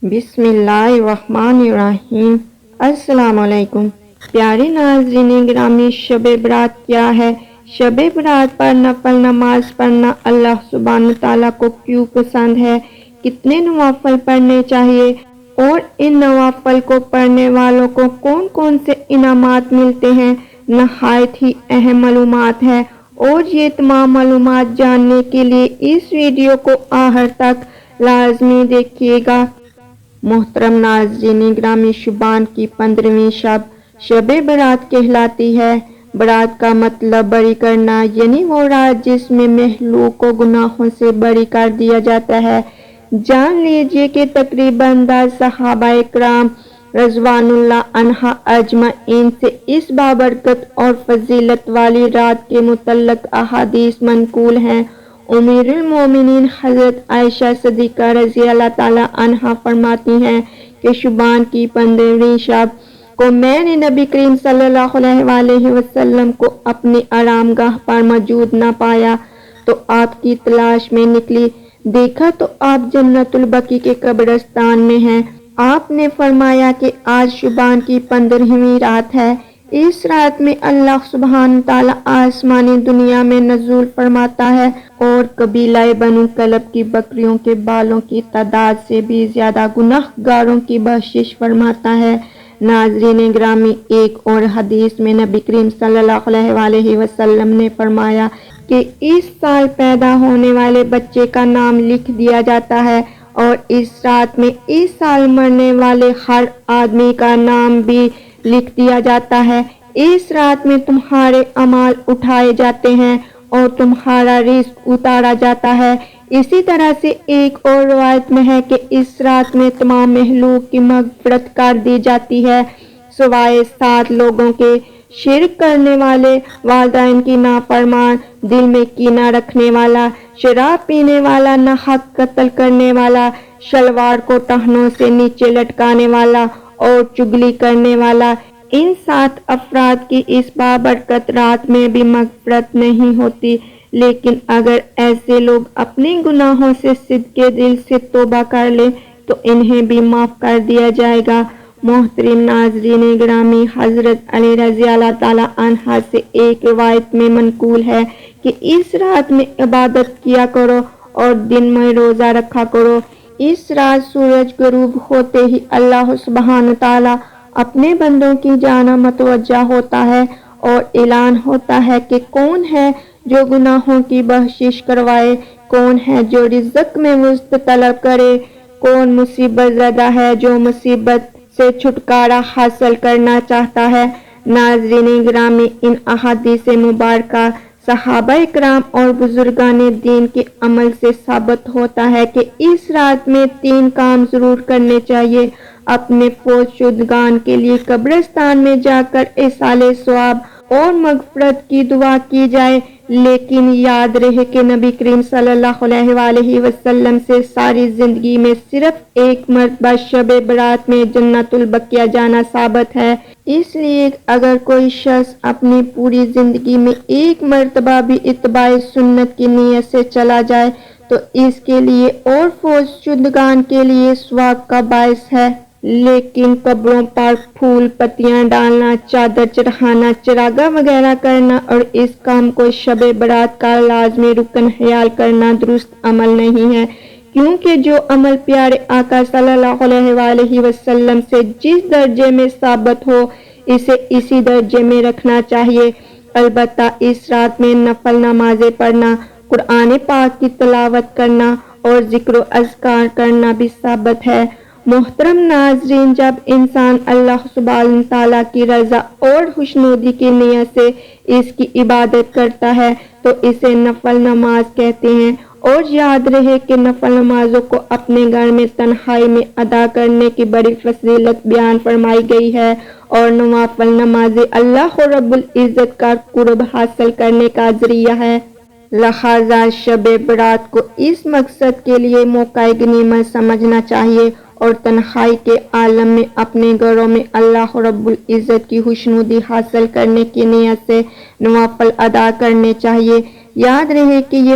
بسم اللہ الرحمن الرحیم۔ السلام علیکم پیارے ناظرین گرامی، شب برات کیا ہے؟ شب برات پر نفل نماز پڑھنا اللہ سبحانہ تعالیٰ کو کیوں پسند ہے؟ کتنے نوافل پڑھنے چاہیے اور ان نوافل کو پڑھنے والوں کو کون کون سے انعامات ملتے ہیں؟ نہایت ہی اہم معلومات ہے، اور یہ تمام معلومات جاننے کے لیے اس ویڈیو کو آخر تک لازمی دیکھیے گا۔ محترم ناظرین گرامی، شعبان کی 15ویں شب برات کہلاتی ہے۔ برات کا مطلب بری کرنا، یعنی وہ رات جس میں مخلوق کو گناہوں سے بری کر دیا جاتا ہے۔ جان لیجیے کہ تقریباً 10 صحابہ کرام رضوان اللہ عنہم اجمعین سے اس بابرکت اور فضیلت والی رات کے متعلق احادیث منقول ہیں۔ امیر المومنین حضرت عائشہ صدیقہ رضی اللہ تعالی عنہا فرماتی ہیں کہ شعبان کی 15ویں شب کو میں نے نبی کریم صلی اللہ علیہ وسلم کو اپنی آرام گاہ پر موجود نہ پایا تو آپ کی تلاش میں نکلی، دیکھا تو آپ جنت البقیع کے قبرستان میں ہیں۔ آپ نے فرمایا کہ آج شعبان کی 15ویں رات ہے۔ اس رات میں اللہ سبحانہ تعالیٰ آسمانی دنیا میں نزول فرماتا ہے اور قبیلہ بنو کلب کی بکریوں کے بالوں کی تعداد سے بھی زیادہ گناہ گاروں کی بخشش فرماتا ہے۔ ناظرین گرامی، ایک اور حدیث میں نبی کریم صلی اللہ علیہ وسلم نے فرمایا کہ اس سال پیدا ہونے والے بچے کا نام لکھ دیا جاتا ہے، اور اس رات میں اس سال مرنے والے ہر آدمی کا نام بھی لکھ دیا جاتا ہے۔ اس رات میں تمہارے اعمال اٹھائے جاتے ہیں اور تمہارا رزق اتارا جاتا ہے۔ اسی طرح سے ایک اور روایت میں ہے کہ اس رات میں تمام مخلوق کی مغفرت کر دی جاتی ہے سوائے 7 لوگوں کے: شرک کرنے والے، والدین کی نافرمان، دل میں کینہ رکھنے والا، شراب پینے والا، ناحق قتل کرنے والا، شلوار کو ٹہنوں سے نیچے لٹکانے والا اور چغلی کرنے والا۔ ان 7 افراد کی اس بابرکت رات میں بھی مغفرت نہیں ہوتی، لیکن اگر ایسے لوگ اپنے گناہوں سے صدقے دل سے توبہ کر لیں تو انہیں بھی معاف کر دیا جائے گا۔ محترم ناظرین گرامی، حضرت علی رضی اللہ تعالی عنہ سے ایک روایت میں منقول ہے کہ اس رات میں عبادت کیا کرو اور دن میں روزہ رکھا کرو۔ اس رات سورج غروب ہوتے ہی اللہ سبحانہ تعالی اپنے بندوں کی جانب متوجہ ہوتا ہے اور اعلان ہوتا ہے کہ کون ہے جو گناہوں کی بخشش کروائے، کون ہے جو رزق میں وسعت طلب کرے، کون مصیبت زدہ ہے جو مصیبت سے چھٹکارا حاصل کرنا چاہتا ہے۔ ناظرین گرامی، ان احادیث مبارکہ صحابہ کرام اور بزرگان دین کے عمل سے ثابت ہوتا ہے کہ اس رات میں 3 کام ضرور کرنے چاہیے۔ اپنے فوت شدگان کے لیے قبرستان میں جا کر ایصال ثواب اور مغفرت کی دعا کی جائے، لیکن یاد رہے کہ نبی کریم صلی اللہ علیہ وسلم سے ساری زندگی میں صرف ایک مرتبہ شب برات میں جنت البقیع جانا ثابت ہے۔ اس لیے اگر کوئی شخص اپنی پوری زندگی میں ایک مرتبہ بھی اتباع سنت کی نیت سے چلا جائے تو اس کے لیے اور فوت شدگان کے لیے ثواب کا باعث ہے۔ لیکن قبروں پر پھول پتیاں ڈالنا، چادر چڑھانا، چراغاں وغیرہ کرنا اور اس کام کو شب برات کا لازمی رکن خیال کرنا درست عمل نہیں ہے، کیونکہ جو عمل پیارے آقا صلی اللہ علیہ وسلم سے جس درجے میں ثابت ہو اسے اسی درجے میں رکھنا چاہیے۔ البتہ اس رات میں نفل نمازیں پڑھنا، قرآن پاک کی تلاوت کرنا اور ذکر و اذکار کرنا بھی ثابت ہے۔ محترم ناظرین، جب انسان اللہ سبحانہ تعالیٰ کی رضا اور خوشنودی کی نیت سے اس کی عبادت کرتا ہے تو اسے نفل نماز کہتے ہیں۔ اور یاد رہے کہ نفل نمازوں کو اپنے گھر میں تنہائی میں ادا کرنے کی بڑی فضیلت بیان فرمائی گئی ہے، اور نوافل نمازیں اللہ رب العزت کا قرب حاصل کرنے کا ذریعہ ہے۔ لہٰذا شب برات کو اس مقصد کے لیے موقع غنیمت سمجھنا چاہیے اور تنہائی کے عالم میں اپنے گھروں میں اللہ رب العزت کی خوشنودی حاصل کرنے کی نیت سے نوافل ادا کرنے چاہیے۔ یاد رہے کہ یہ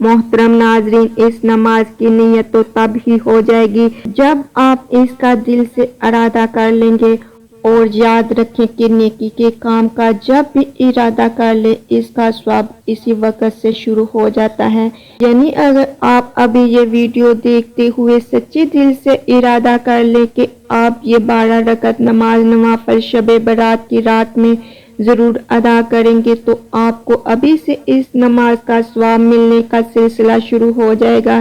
محترم ناظرین، اس نماز کی نیت تو تب ہی ہو جائے گی جب آپ اس کا دل سے ارادہ کر لیں گے، اور یاد رکھیں کہ نیکی کے کام کا جب بھی ارادہ کر لیں اس کا ثواب اسی وقت سے شروع ہو جاتا ہے۔ یعنی اگر آپ ابھی یہ ویڈیو دیکھتے ہوئے سچے دل سے ارادہ کر لیں کہ آپ یہ 12 رکعت نماز نوافل شب برات کی رات میں ضرور ادا کریں گے تو آپ کو ابھی سے اس نماز کا ثواب ملنے کا سلسلہ شروع ہو جائے گا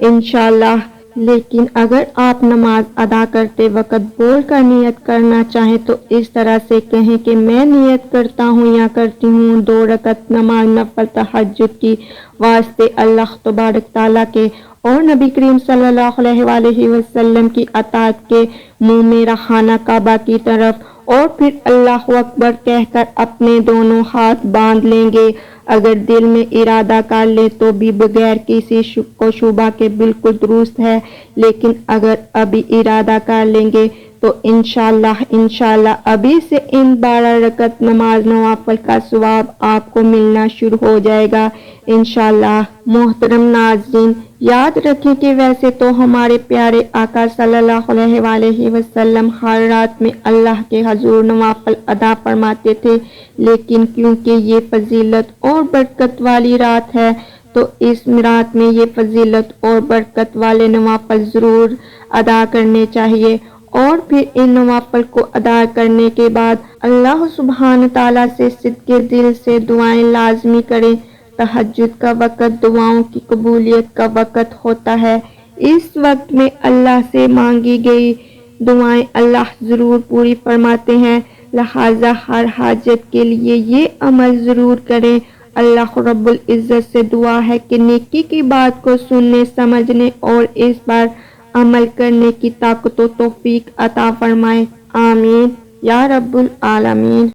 انشاءاللہ۔ لیکن اگر آپ نماز ادا کرتے وقت بول کر نیت کرنا چاہیں تو اس طرح سے کہیں کہ میں نیت کرتا ہوں یا کرتی ہوں 2 رکعت نماز نفل تہجد کی واسطے اللہ تبارک تعالیٰ کے اور نبی کریم صلی اللہ علیہ وسلم کی اطاعت کے، منہ میں رخانہ کعبہ کی طرف، اور پھر اللہ اکبر کہہ کر اپنے دونوں ہاتھ باندھ لیں گے۔ اگر دل میں ارادہ کر لیں تو بھی بغیر کسی شک و شبہ کے بالکل درست ہے، لیکن اگر ابھی ارادہ کر لیں گے تو انشاءاللہ ابھی سے ان 12 رکعت نماز نوافل کا ثواب آپ کو ملنا شروع ہو جائے گا انشاءاللہ۔ محترم ناظرین، یاد رکھیں کہ ویسے تو ہمارے پیارے آقا صلی اللہ علیہ وسلم ہر رات میں اللہ کے حضور نوافل ادا فرماتے تھے، لیکن کیونکہ یہ فضیلت اور برکت والی رات ہے تو اس رات میں یہ فضیلت اور برکت والے نوافل ضرور ادا کرنے چاہیے، اور پھر ان نوافل کو ادا کرنے کے بعد اللہ سبحانہ تعالیٰ سے صدقے دل سے دعائیں لازمی کریں۔ تہجد کا وقت دعاؤں کی قبولیت کا وقت ہوتا ہے، اس وقت میں اللہ سے مانگی گئی دعائیں اللہ ضرور پوری فرماتے ہیں، لہٰذا ہر حاجت کے لیے یہ عمل ضرور کریں۔ اللہ رب العزت سے دعا ہے کہ نیکی کی بات کو سننے، سمجھنے اور اس پر عمل کرنے کی طاقت و توفیق عطا فرمائے، آمین یا رب العالمین۔